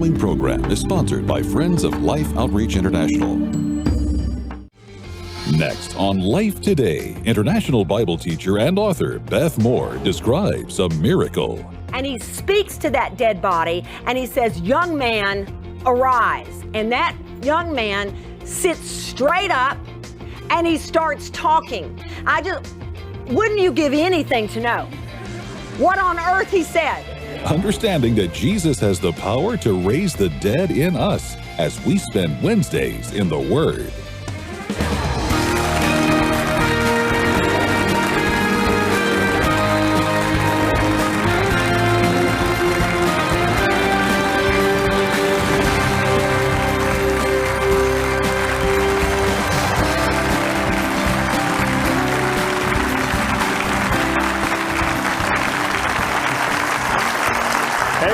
following program is sponsored by Friends of Life Outreach International. Next on Life Today, international Bible teacher and author Beth Moore describes a miracle. And he speaks to that dead body and he says, "Young man, arise." And that young man sits straight up and he starts talking. Wouldn't you give anything to know what on earth he said? Understanding that Jesus has the power to raise the dead in us as we spend Wednesdays in the Word.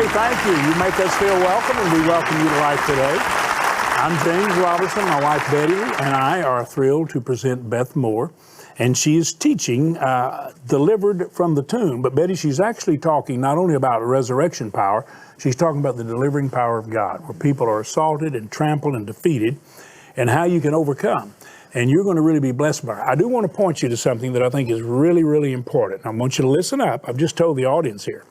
Thank you. You make us feel welcome, and we welcome you to Life Today. I'm James Robertson. My wife Betty and I are thrilled to present Beth Moore, and she is teaching Delivered from the Tomb. But Betty, she's actually talking not only about resurrection power, she's talking about the delivering power of God, where people are assaulted and trampled and defeated, and how you can overcome. And you're going to really be blessed by it. I do want to point you to something that I think is really, really important. I want you to listen up. I've just told the audience here.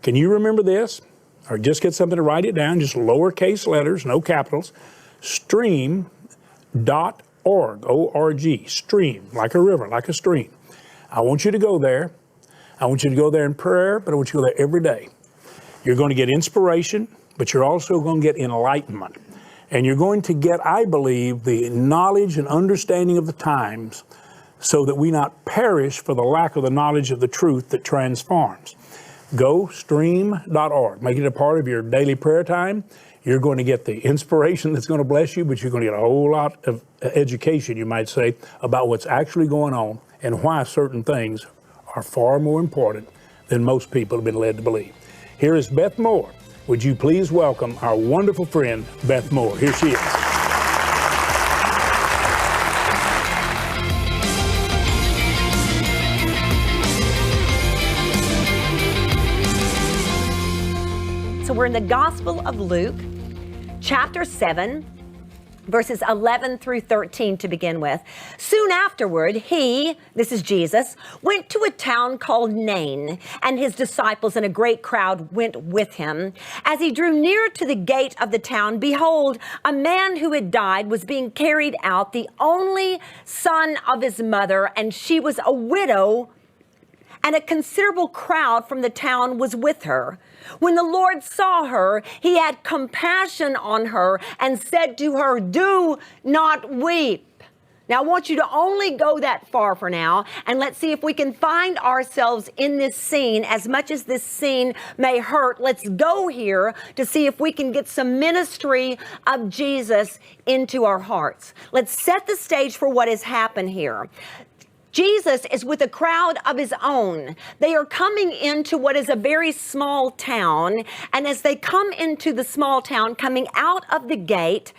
Can you remember this? Or just get something to write it down, just lowercase letters, no capitals. Stream.org, O-R-G, stream, like a river, like a stream. I want you to go there. I want you to go there in prayer, but I want you to go there every day. You're going to get inspiration, but you're also going to get enlightenment. And you're going to get, I believe, the knowledge and understanding of the times so that we not perish for the lack of the knowledge of the truth that transforms. Go stream.org. Make it a part of your daily prayer time. You're going to get the inspiration that's going to bless you, but you're going to get a whole lot of education, you might say, about what's actually going on and why certain things are far more important than most people have been led to believe. Here is Beth Moore. Would you please welcome our wonderful friend, Beth Moore. Here she is. So we're in the Gospel of Luke, chapter 7, verses 11 through 13 to begin with. Soon afterward, he, this is Jesus, went to a town called Nain, and his disciples and a great crowd went with him. As he drew near to the gate of the town, behold, a man who had died was being carried out, the only son of his mother, and she was a widow, and a considerable crowd from the town was with her. When the Lord saw her, he had compassion on her and said to her, "Do not weep." Now, I want you to only go that far for now, and let's see if we can find ourselves in this scene. As much as this scene may hurt, let's go here to see if we can get some ministry of Jesus into our hearts. Let's set the stage for what has happened here. Jesus is with a crowd of his own. They are coming into what is a very small town. And as they come into the small town, coming out of the gate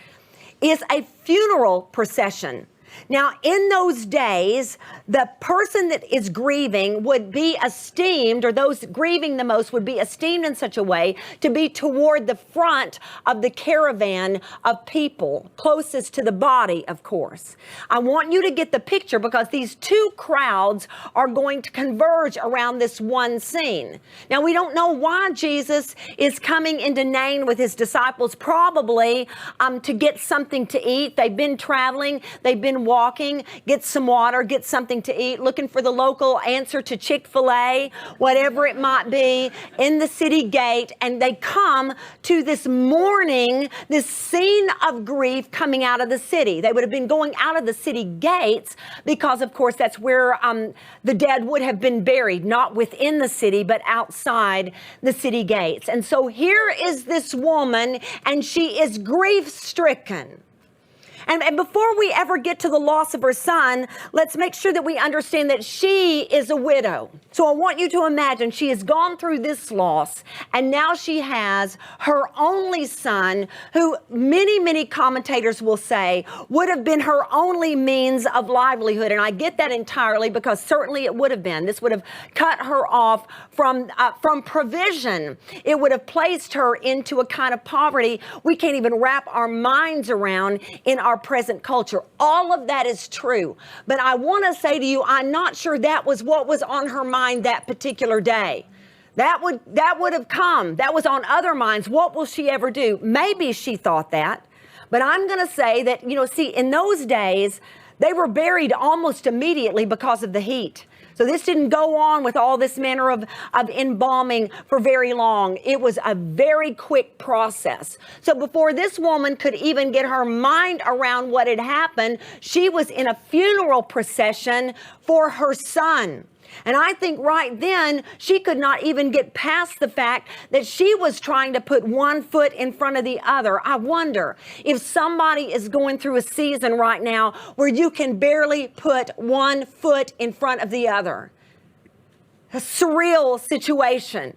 is a funeral procession. Now, in those days, the person that is grieving would be esteemed, or those grieving the most would be esteemed in such a way to be toward the front of the caravan of people, closest to the body, of course. I want you to get the picture because these two crowds are going to converge around this one scene. Now, we don't know why Jesus is coming into Nain with his disciples, probably to get something to eat. They've been traveling, they've been walking, get some water, get something to eat, looking for the local answer to Chick-fil-A, whatever it might be, in the city gate. And they come to this mourning, this scene of grief coming out of the city. They would have been going out of the city gates because, of course, that's where the dead would have been buried, not within the city, but outside the city gates. And so here is this woman, and she is grief-stricken. And before we ever get to the loss of her son, let's make sure that we understand that she is a widow. So I want you to imagine she has gone through this loss, and now she has her only son, who many commentators will say would have been her only means of livelihood. And I get that entirely, because certainly it would have been. This would have cut her off from provision. It would have placed her into a kind of poverty we can't even wrap our minds around in our present culture. All of that is true. But I want to say to you, I'm not sure that was what was on her mind that particular day. That would have come. That was on other minds. What will she ever do? Maybe she thought that. But I'm going to say that, see, in those days, they were buried almost immediately because of the heat. So this didn't go on with all this manner of embalming for very long. It was a very quick process. So before this woman could even get her mind around what had happened, she was in a funeral procession for her son. And I think right then, she could not even get past the fact that she was trying to put one foot in front of the other. I wonder if somebody is going through a season right now where you can barely put one foot in front of the other. A surreal situation.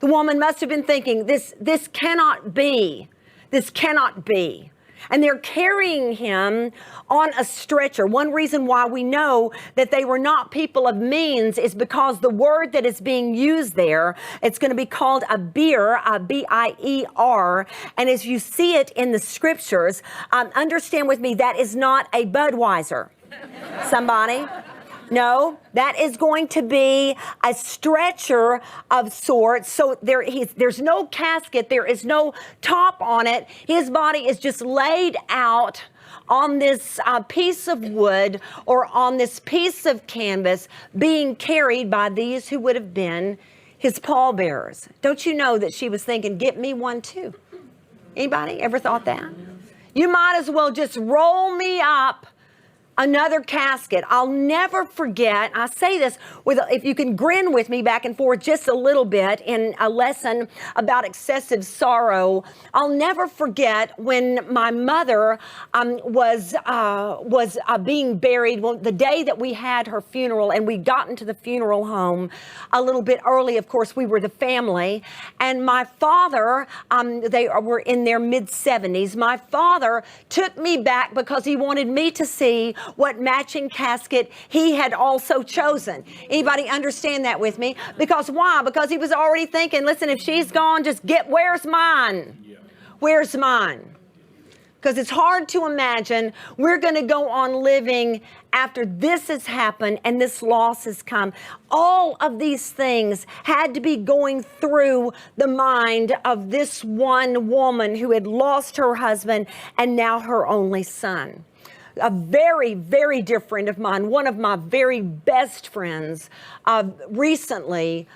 The woman must have been thinking, this cannot be. This cannot be. And they're carrying him on a stretcher. One reason why we know that they were not people of means is because the word that is being used there, it's going to be called a bier, a B-I-E-R. And as you see it in the scriptures, understand with me, that is not a Budweiser. Somebody? No, that is going to be a stretcher of sorts. So there's no casket. There is no top on it. His body is just laid out on this piece of wood or on this piece of canvas, being carried by these who would have been his pallbearers. Don't you know that she was thinking, get me one too? Anybody ever thought that? You might as well just roll me up another casket. I'll never forget, I say this if you can grin with me back and forth just a little bit in a lesson about excessive sorrow. I'll never forget when my mother was being buried, the day that we had her funeral, and we'd gotten to the funeral home a little bit early. Of course, we were the family. And my father, they were in their mid-70s. My father took me back because he wanted me to see what matching casket he had also chosen. Anybody understand that with me? Because why? Because he was already thinking, listen, if she's gone, where's mine? Yeah. Where's mine? Because it's hard to imagine we're going to go on living after this has happened and this loss has come. All of these things had to be going through the mind of this one woman who had lost her husband and now her only son. A very, very dear friend of mine, one of my very best friends, recently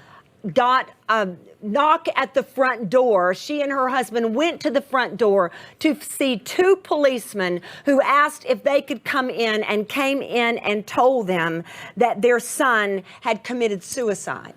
got a knock at the front door. She and her husband went to the front door to see two policemen who asked if they could come in, and came in and told them that their son had committed suicide.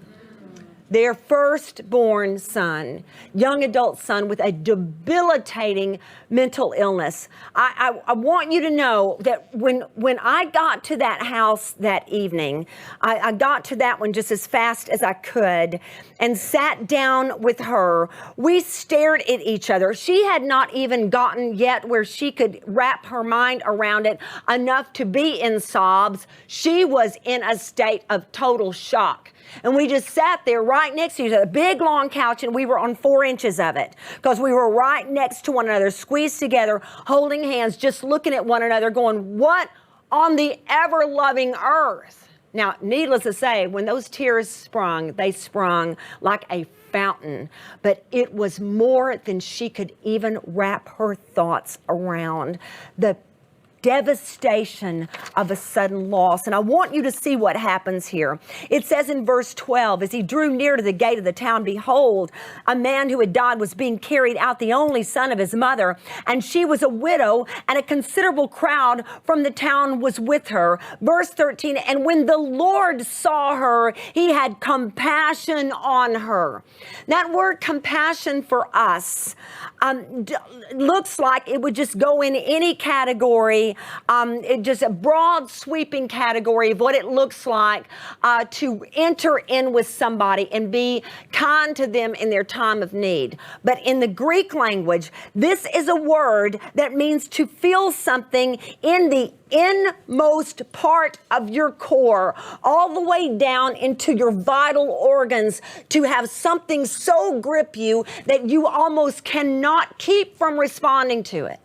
Their firstborn son, young adult son with a debilitating mental illness. I want you to know that when I got to that house that evening, I got to that one just as fast as I could and sat down with her. We stared at each other. She had not even gotten yet where she could wrap her mind around it enough to be in sobs. She was in a state of total shock. And we just sat there right next to each other, a big long couch, and we were on 4 inches of it because we were right next to one another, squeezed together, holding hands, just looking at one another, going, what on the ever-loving earth? Now, needless to say, when those tears sprung, they sprung like a fountain, but it was more than she could even wrap her thoughts around. The devastation of a sudden loss. And I want you to see what happens here. It says in verse 12, as he drew near to the gate of the town, behold, a man who had died was being carried out, the only son of his mother, and she was a widow, and a considerable crowd from the town was with her. Verse 13, and when the Lord saw her, he had compassion on her. That word compassion for us looks like it would just go in any category, just a broad sweeping category of what it looks like to enter in with somebody and be kind to them in their time of need. But in the Greek language, this is a word that means to feel something in the inmost part of your core, all the way down into your vital organs, to have something so grip you that you almost cannot keep from responding to it.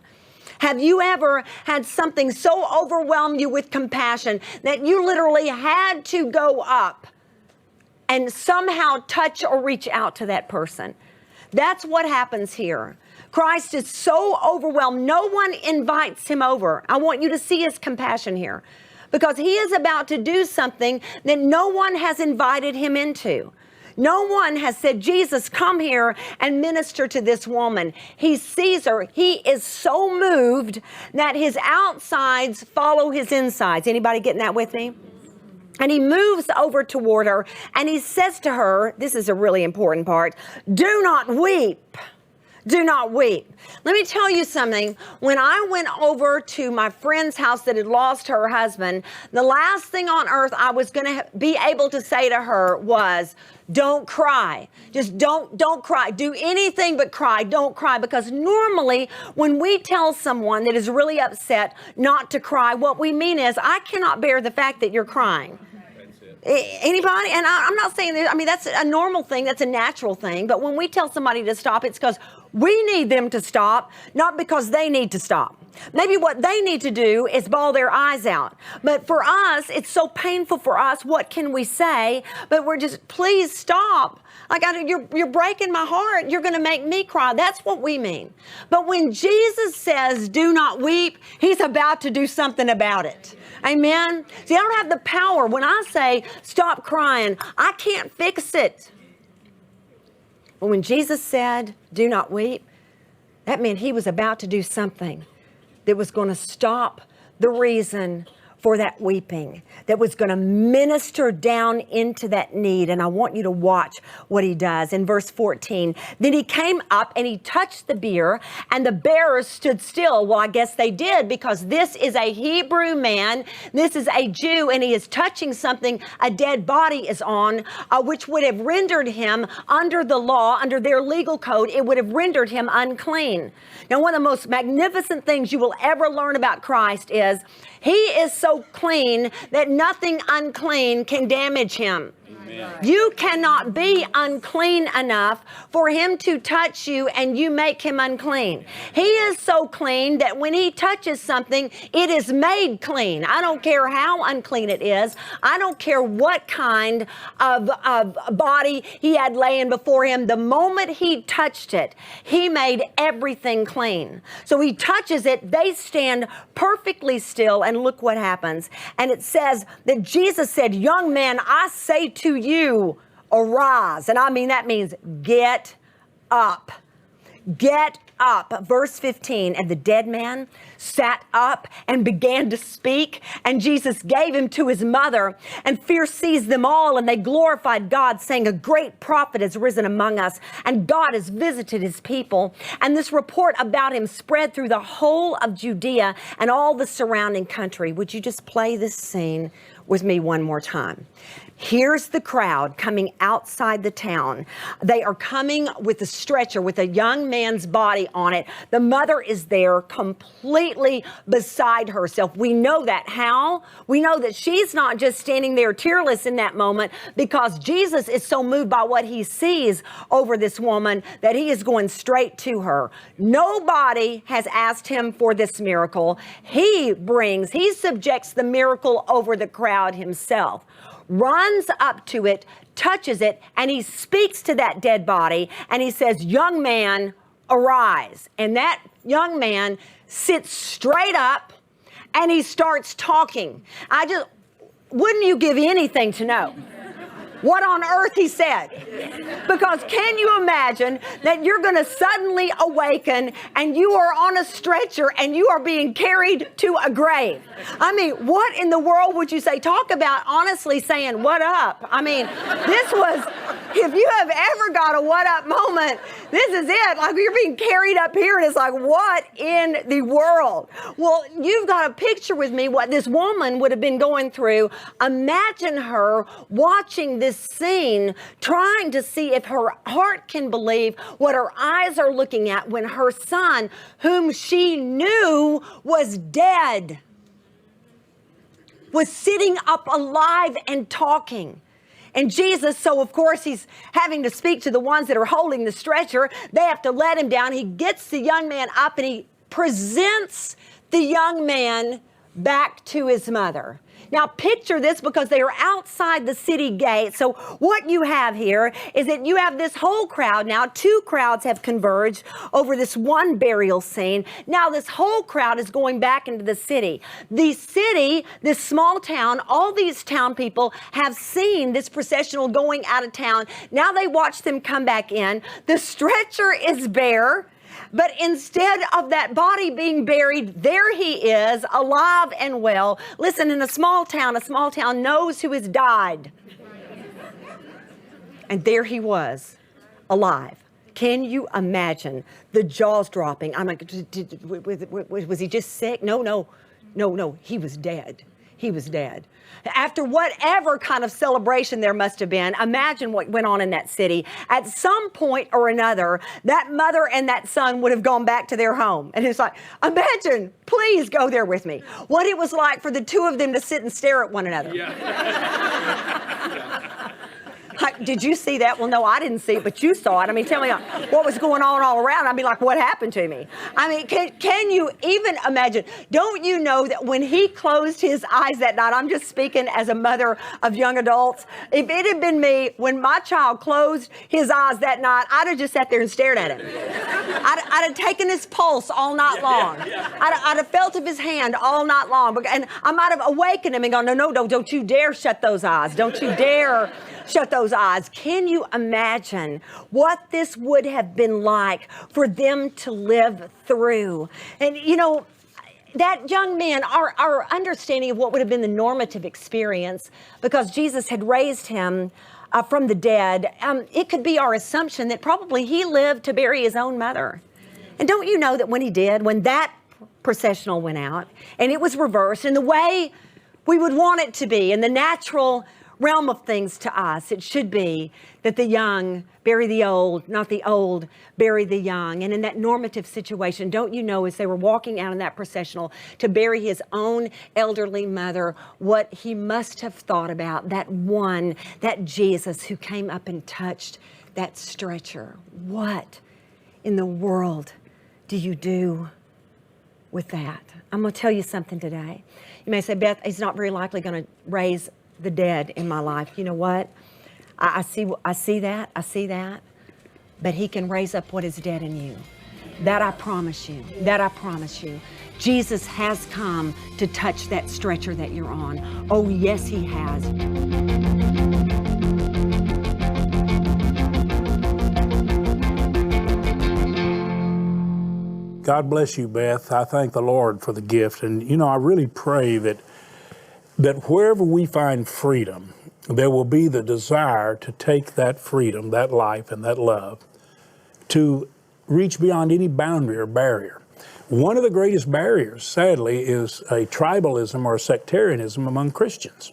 Have you ever had something so overwhelm you with compassion that you literally had to go up and somehow touch or reach out to that person? That's what happens here. Christ is so overwhelmed. No one invites him over. I want you to see his compassion here, because he is about to do something that no one has invited him into. No one has said, Jesus, come here and minister to this woman. He sees her. He is so moved that his outsides follow his insides. Anybody getting that with me? And he moves over toward her and he says to her, this is a really important part, do not weep. Do not weep. Let me tell you something. When I went over to my friend's house that had lost her husband, the last thing on earth I was going to be able to say to her was, don't cry. Just don't cry. Do anything but cry. Don't cry. Because normally when we tell someone that is really upset not to cry, what we mean is, I cannot bear the fact that you're crying. Anybody? And I'm not saying that, I mean, that's a normal thing. That's a natural thing. But when we tell somebody to stop, it's because we need them to stop, not because they need to stop. Maybe what they need to do is bawl their eyes out. But for us, it's so painful for us. What can we say? But we're just, please stop. Like, you're breaking my heart. You're going to make me cry. That's what we mean. But when Jesus says, do not weep, he's about to do something about it. Amen. See, I don't have the power. When I say stop crying, I can't fix it. But when Jesus said, do not weep, that meant he was about to do something that was going to stop the reason for that weeping, that was going to minister down into that need. And I want you to watch what he does. In verse 14, then he came up and he touched the bier, and the bearers stood still. Well, I guess they did, because this is a Hebrew man. This is a Jew, and he is touching something a dead body is on, which would have rendered him, under the law, under their legal code, it would have rendered him unclean. Now, one of the most magnificent things you will ever learn about Christ is he is so clean that nothing unclean can damage him. Amen. You cannot be unclean enough for him to touch you and you make him unclean. He is so clean that when he touches something, it is made clean. I don't care how unclean it is. I don't care what kind of body he had laying before him. The moment he touched it, he made everything clean. So he touches it, they stand perfectly still, and look what happens. And it says that Jesus said, young man, I say to you, arise. And I mean, that means get up. Get up. Verse 15, and the dead man sat up and began to speak, and Jesus gave him to his mother, and fear seized them all, and they glorified God, saying, a great prophet has risen among us, and God has visited his people. And this report about him spread through the whole of Judea and all the surrounding country. Would you just play this scene with me one more time? Here's the crowd coming outside the town. They are coming with a stretcher with a young man's body on it. The mother is there completely beside herself. We know that. How? We know that she's not just standing there tearless in that moment, because Jesus is so moved by what he sees over this woman that he is going straight to her. Nobody has asked him for this miracle. He subjects the miracle over the crowd himself, runs up to it, touches it, and he speaks to that dead body, and he says, young man, arise. And that young man sits straight up and he starts talking. Wouldn't you give anything to know what on earth he said? Because can you imagine that you're going to suddenly awaken and you are on a stretcher and you are being carried to a grave? I mean, what in the world would you say? Talk about honestly saying, what up? I mean, this was, if you have ever got a what up moment, this is it. Like you're being carried up here and it's like, what in the world? Well, you've got a picture with me what this woman would have been going through. Imagine her watching this scene, trying to see if her heart can believe what her eyes are looking at when her son, whom she knew was dead, was sitting up alive and talking. And Jesus, so of course he's having to speak to the ones that are holding the stretcher. They have to let him down. He gets the young man up and he presents the young man back to his mother. Now picture this, because they are outside the city gate. So what you have here is that you have this whole crowd now. Two crowds have converged over this one burial scene. Now this whole crowd is going back into the city. The city, this small town, all these town people have seen this processional going out of town. Now they watch them come back in. The stretcher is bare. But instead of that body being buried, there he is, alive and well. Listen, in a small town knows who has died. And there he was, alive. Can you imagine the jaws dropping? I'm like, was he just sick? No, he was dead. He was dead. After whatever kind of celebration there must have been, imagine what went on in that city. At some point or another, that mother and that son would have gone back to their home. And it's like, imagine, please go there with me, what it was like for the two of them to sit and stare at one another. Like, did you see that? Well, no, I didn't see it, but you saw it. I mean, tell me what was going on all around. I'd be like, what happened to me? I mean, can you even imagine? Don't you know that when he closed his eyes that night, I'm just speaking as a mother of young adults, if it had been me, when my child closed his eyes that night, I'd have just sat there and stared at him. I'd have taken his pulse all night long. I'd have felt of his hand all night long. And I might have awakened him and gone, no, don't you dare shut those eyes. Don't you dare shut those eyes. Can you imagine what this would have been like for them to live through? And you know, that young man, our understanding of what would have been the normative experience, because Jesus had raised him from the dead, it could be our assumption that probably he lived to bury his own mother. And don't you know that when that processional went out and it was reversed in the way we would want it to be, in the natural realm of things to us, it should be that the young bury the old, not the old bury the young. And in that normative situation, don't you know, as they were walking out in that processional to bury his own elderly mother, what he must have thought about that Jesus who came up and touched that stretcher. What in the world do you do with that? I'm going to tell you something today. You may say, Beth, he's not very likely going to raise the dead in my life. You know what? I see that, but he can raise up what is dead in you. That I promise you. Jesus has come to touch that stretcher that you're on. Oh, yes, he has. God bless you, Beth. I thank the Lord for the gift. And, you know, I really pray that wherever we find freedom, there will be the desire to take that freedom, that life, and that love to reach beyond any boundary or barrier. One of the greatest barriers, sadly, is a tribalism or a sectarianism among Christians.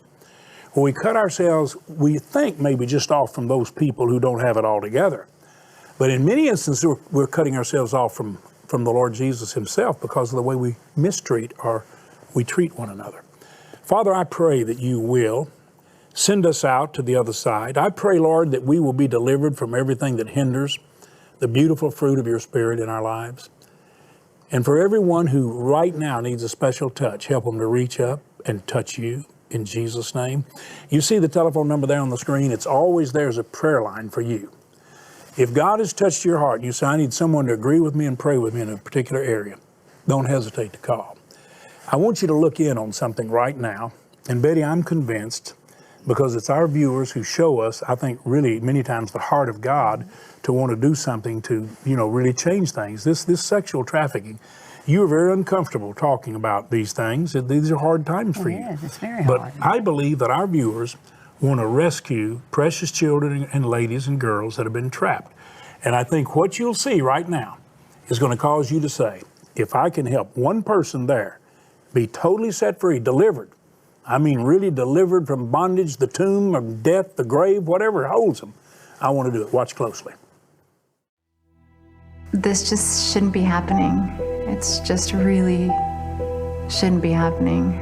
When we cut ourselves, we think maybe just off from those people who don't have it all together. But in many instances, we're cutting ourselves off from the Lord Jesus himself because of the way we mistreat or we treat one another. Father, I pray that you will send us out to the other side. I pray, Lord, that we will be delivered from everything that hinders the beautiful fruit of your Spirit in our lives. And for everyone who right now needs a special touch, help them to reach up and touch you in Jesus' name. You see the telephone number there on the screen. It's always there as a prayer line for you. If God has touched your heart and you say, I need someone to agree with me and pray with me in a particular area, don't hesitate to call. I want you to look in on something right now. And Betty, I'm convinced, because it's our viewers who show us, I think really many times the heart of God to want to do something to, really change things. This sexual trafficking, you are very uncomfortable talking about these things. These are hard times for you. Yes, it's very hard. But I believe that our viewers want to rescue precious children and ladies and girls that have been trapped. And I think what you'll see right now is going to cause you to say, if I can help one person there be totally set free, delivered, I mean really delivered from bondage, the tomb, of death, the grave, whatever holds them, I want to do it. Watch closely. This just shouldn't be happening. It's just really shouldn't be happening.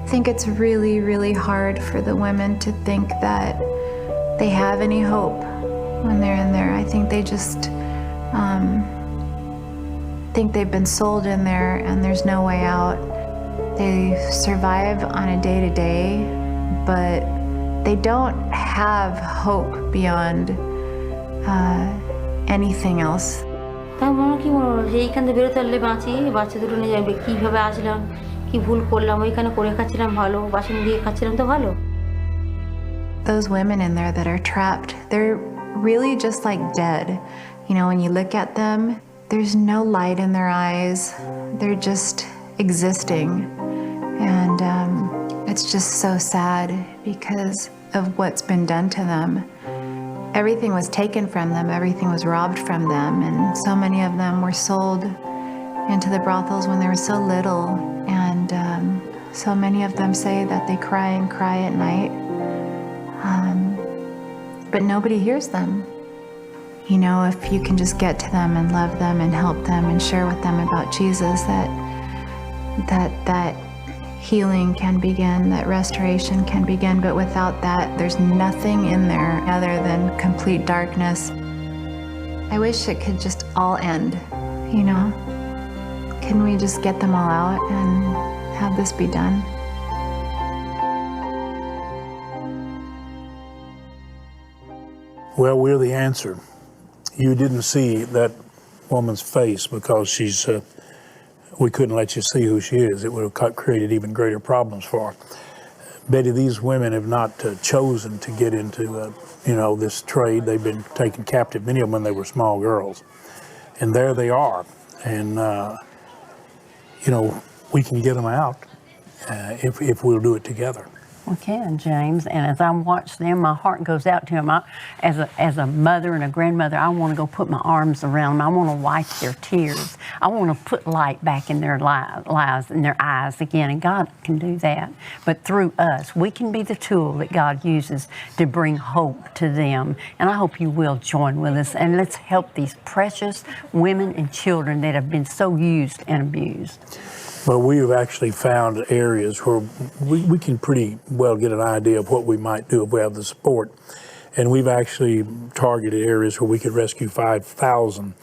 I think it's really, really hard for the women to think that they have any hope when they're in there. I think they just think they've been sold in there and there's no way out. They survive on a day-to-day, but they don't have hope beyond anything else. তাই মনে কি মনে হলো যে এইখান থেকে বেরোতে পারলে বাঁচি, বাচ্চা দুটো নিয়ে যাবে, কীভাবে আসলাম, কি ভুল করলাম, ওইখানে করে খাচ্ছিলাম ভালো, বাসন দিয়ে খাচ্ছিলাম তো ভালো। Those women in there that are trapped, they're really just like dead. When you look at them, there's no light in their eyes. They're just existing. And it's just so sad because of what's been done to them. Everything was taken from them, everything was robbed from them, and so many of them were sold into the brothels when they were so little. And so many of them say that they cry and cry at night, but nobody hears them. If you can just get to them and love them and help them and share with them about Jesus, that healing can begin, that restoration can begin, but without that, there's nothing in there other than complete darkness. I wish it could just all end, Can we just get them all out and have this be done? Well, we're the answer. You didn't see that woman's face because we couldn't let you see who she is. It would have created even greater problems for her. Betty, these women have not chosen to get into, this trade. They've been taken captive, many of them when they were small girls. And there they are. And, we can get them out if we'll do it together. We can, James. And as I watch them, my heart goes out to them. As a mother and a grandmother, I want to go put my arms around them. I want to wipe their tears. I want to put light back in their lives and their eyes again. And God can do that. But through us, we can be the tool that God uses to bring hope to them. And I hope you will join with us. And let's help these precious women and children that have been so used and abused. Well, we have actually found areas where we can pretty well get an idea of what we might do if we have the support. And we've actually targeted areas where we could rescue 5,000.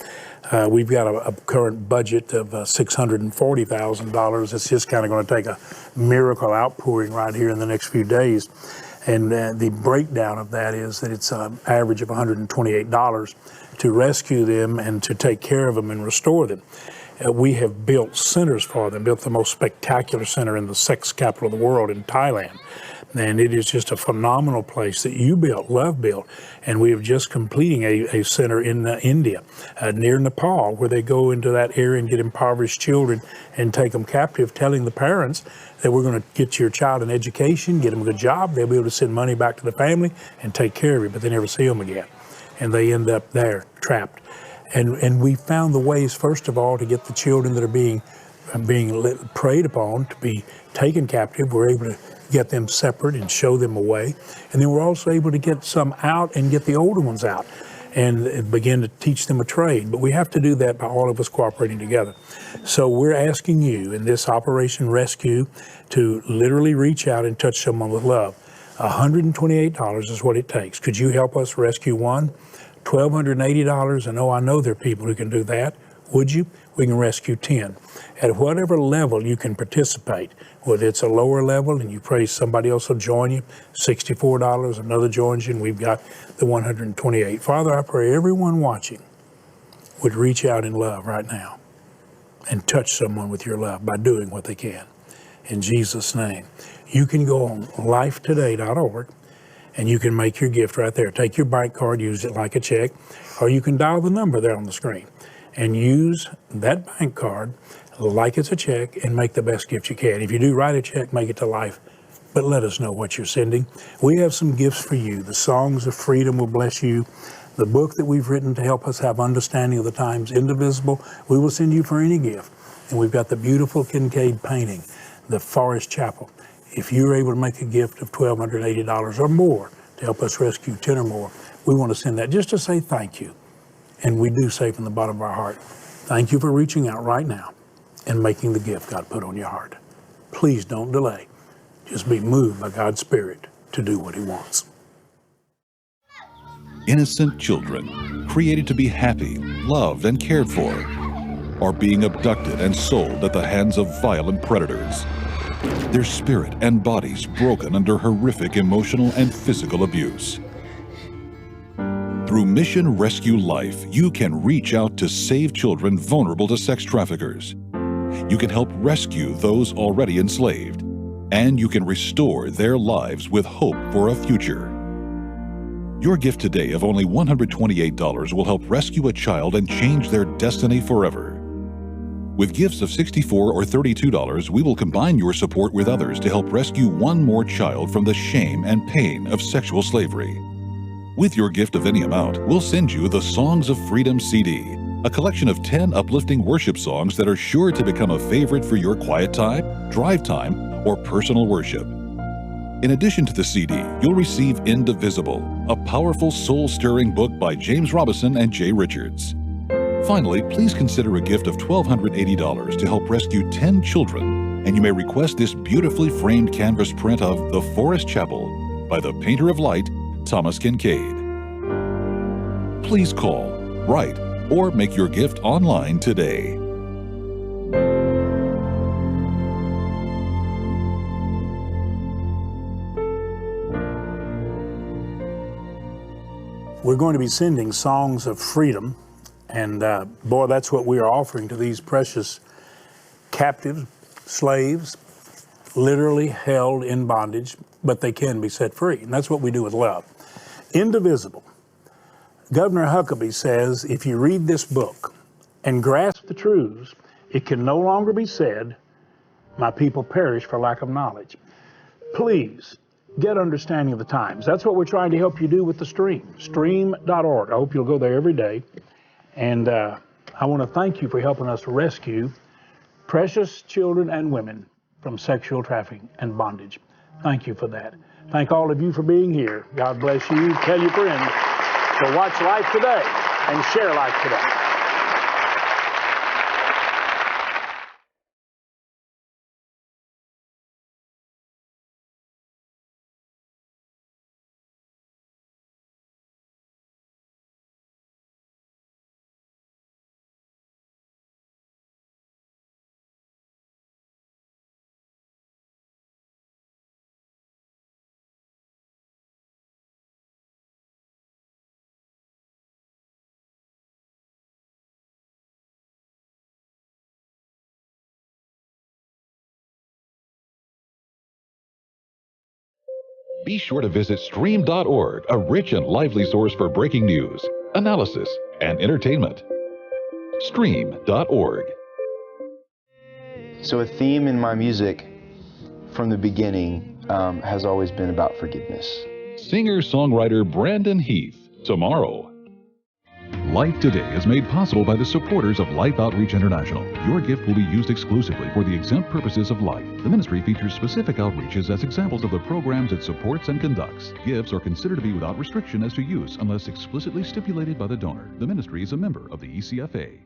We've got a current budget of $640,000. It's just kind of going to take a miracle outpouring right here in the next few days. And the breakdown of that is that it's an average of $128 to rescue them and to take care of them and restore them. We have built centers for them, built the most spectacular center in the sex capital of the world in Thailand. And it is just a phenomenal place that you built, Love built. And we are just completing a center in India, near Nepal, where they go into that area and get impoverished children and take them captive, telling the parents that we're going to get your child an education, get them a good job, they'll be able to send money back to the family and take care of you, but they never see them again. And they end up there, trapped. And we found the ways, first of all, to get the children that are being preyed upon to be taken captive. We're able to get them separate and show them a way. And then we're also able to get some out and get the older ones out and begin to teach them a trade. But we have to do that by all of us cooperating together. So we're asking you in this Operation Rescue to literally reach out and touch someone with love. $128 is what it takes. Could you help us rescue one? $1,280, and I know there are people who can do that. Would you? We can rescue 10. At whatever level you can participate, whether it's a lower level and you pray somebody else will join you, $64, another joins you, and we've got the $128. Father, I pray everyone watching would reach out in love right now and touch someone with your love by doing what they can. In Jesus' name. You can go on lifetoday.org and you can make your gift right there. Take your bank card, use it like a check, or you can dial the number there on the screen and use that bank card like it's a check and make the best gift you can. If you do write a check, make it to Life, but let us know what you're sending. We have some gifts for you. The Songs of Freedom will bless you. The book that we've written to help us have understanding of the times, Indivisible, we will send you for any gift. And we've got the beautiful Kincaid painting, the Forest Chapel. If you're able to make a gift of $1,280 or more to help us rescue 10 or more, we want to send that just to say thank you. And we do say from the bottom of our heart, thank you for reaching out right now and making the gift God put on your heart. Please don't delay. Just be moved by God's Spirit to do what He wants. Innocent children, created to be happy, loved, and cared for, are being abducted and sold at the hands of violent predators. Their spirit and bodies broken under horrific emotional and physical abuse. Through Mission Rescue Life, you can reach out to save children vulnerable to sex traffickers. You can help rescue those already enslaved, and you can restore their lives with hope for a future. Your gift today of only $128 will help rescue a child and change their destiny forever. With gifts of $64 or $32, we will combine your support with others to help rescue one more child from the shame and pain of sexual slavery. With your gift of any amount, we'll send you the Songs of Freedom CD, a collection of 10 uplifting worship songs that are sure to become a favorite for your quiet time, drive time, or personal worship. In addition to the CD, you'll receive Indivisible, a powerful soul-stirring book by James Robison and Jay Richards. Finally, please consider a gift of $1,280 to help rescue 10 children, and you may request this beautifully framed canvas print of The Forest Chapel by the painter of light, Thomas Kincaid. Please call, write, or make your gift online today. We're going to be sending Songs of Freedom, and boy, that's what we are offering to these precious captives, slaves, literally held in bondage, but they can be set free, and that's what we do with love. Indivisible. Governor Huckabee says if you read this book and grasp the truths, it can no longer be said, my people perish for lack of knowledge. Please get understanding of the times. That's what we're trying to help you do with the stream, stream.org. I hope you'll go there every day. And I want to thank you for helping us rescue precious children and women from sexual trafficking and bondage. Thank you for that. Thank all of you for being here. God bless you. Tell your friends to watch Life Today and share Life Today. Be sure to visit stream.org, a rich and lively source for breaking news, analysis, and entertainment. Stream.org. So a theme in my music from the beginning has always been about forgiveness. Singer-songwriter Brandon Heath, tomorrow. Life Today is made possible by the supporters of Life Outreach International. Your gift will be used exclusively for the exempt purposes of life. The ministry features specific outreaches as examples of the programs it supports and conducts. Gifts are considered to be without restriction as to use unless explicitly stipulated by the donor. The ministry is a member of the ECFA.